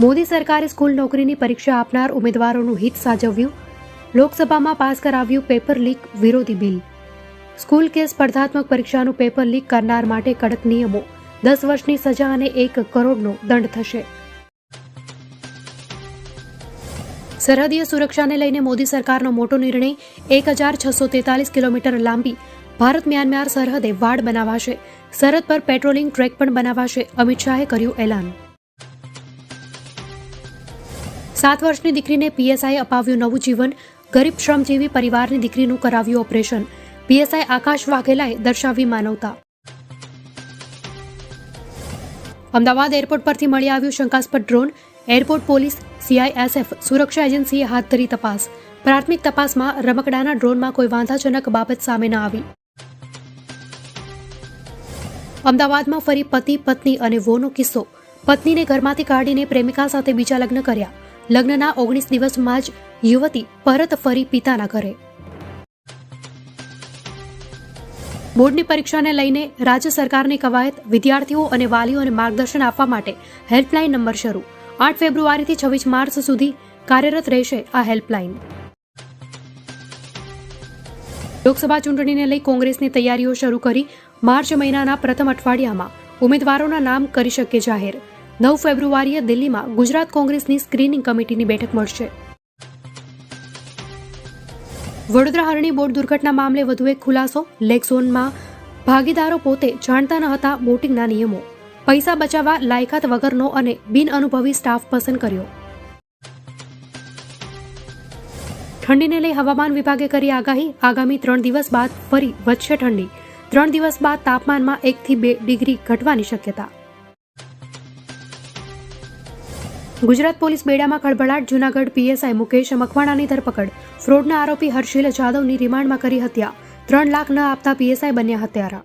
મોદી સરકારે સ્કૂલ નોકરીની પરીક્ષા આપનાર ઉમેદવારોનું હિત સાચવ્યું. લોકસભામાં પાસ કરાવ્યું પેપર લીક વિરોધી બિલ. સ્કૂલ કે સ્પર્ધાત્મક પરીક્ષાનું પેપર લીક કરનાર માટે કડક નિયમો, 10 વર્ષની સજા અને 1 કરોડનો દંડ થશે. સરહદીય સુરક્ષાને લઈને મોદી સરકારનો મોટો નિર્ણય. 1643 કિલોમીટર લાંબી ભારત મ્યાનમાર સરહદે વાડ બનાવાશે. સરહદ પર પેટ્રોલિંગ ટ્રેક પણ બનાવાશે. અમિત શાહે કર્યું એલાન. 7 વર્ષની દીકરીને પીએસઆઈએ અપાવ્યું નવું જીવન. ગરીબ શ્રમજીવી પરિવારની દીકરીનું કરાવ્યું ઓપરેશન. પીએસઆઈ આકાશ વાઘેલાએ દર્શાવી માનવતા. અમદાવાદ એરપોર્ટ પરથી મળી આવ્યું શંકાસ્પદ ડ્રોન. એરપોર્ટ પોલીસ, સીઆઈએસએફ સુરક્ષા એજન્સીએ હાથ ધરી તપાસ. પ્રાથમિક તપાસમાં રમકડાના ડ્રોનમાં કોઈ વાંધાજનક બાબત સામે ન આવી. અમદાવાદમાં ફરી પતિ, પત્ની અને વહુનો કિસ્સો. પત્નીને ઘરમાંથી કાઢીને પ્રેમિકા સાથે બીજા લગ્ન કર્યા. લગ્નના 19 દિવસમાં જ યુવતી પરત ફરી પિતાના ઘરે. બોર્ડની પરીક્ષાને લઈને રાજ્ય સરકારની કવાયત. વિદ્યાર્થીઓ અને વાલીઓને માર્ગદર્શન આપવા માટે હેલ્પલાઇન નંબર શરૂ. 8 ફેબ્રુઆરીથી 26 માર્ચ સુધી કાર્યરત રહેશે આ હેલ્પલાઇન. લોકસભા ચૂંટણીને લઈ કોંગ્રેસની તૈયારીઓ શરૂ કરી. માર્ચ મહિનાના પ્રથમ અઠવાડિયામાં ઉમેદવારોના નામ કરી શકે જાહેર. 9 ફેબ્રુઆરીએ દિલ્હીમાં ગુજરાત કોંગ્રેસની સ્ક્રીનિંગ કમિટીની બેઠક મળશે. વડોદરા હરણી બોટ દુર્ઘટના મામલે વધુ એક ખુલાસો. લેગ ઝોનમાં ભાગીદારો પોતે જાણતા ન હતા બોટિંગના નિયમો. પૈસા બચાવવા લાયકાત વગરનો અને બિનઅનુભવી સ્ટાફ પસંદ કર્યો. ઠંડીને લઈ હવામાન વિભાગે કરી આગાહી. આગામી 3 દિવસ બાદ ફરી વધશે ઠંડી. 3 દિવસ બાદ તાપમાનમાં 1 થી 2 ડિગ્રી ઘટવાની શક્યતા. ગુજરાત પોલીસ બેડામાં ખળભળાટ. જૂનાગઢ પીએસઆઈ મુકેશ મકવાણાની ધરપકડ. ફ્રોડના આરોપી હર્ષિલ જાદવની રિમાન્ડમાં કરી હત્યા. 3 લાખ ન આપતા પીએસઆઈ બન્યા હત્યારા.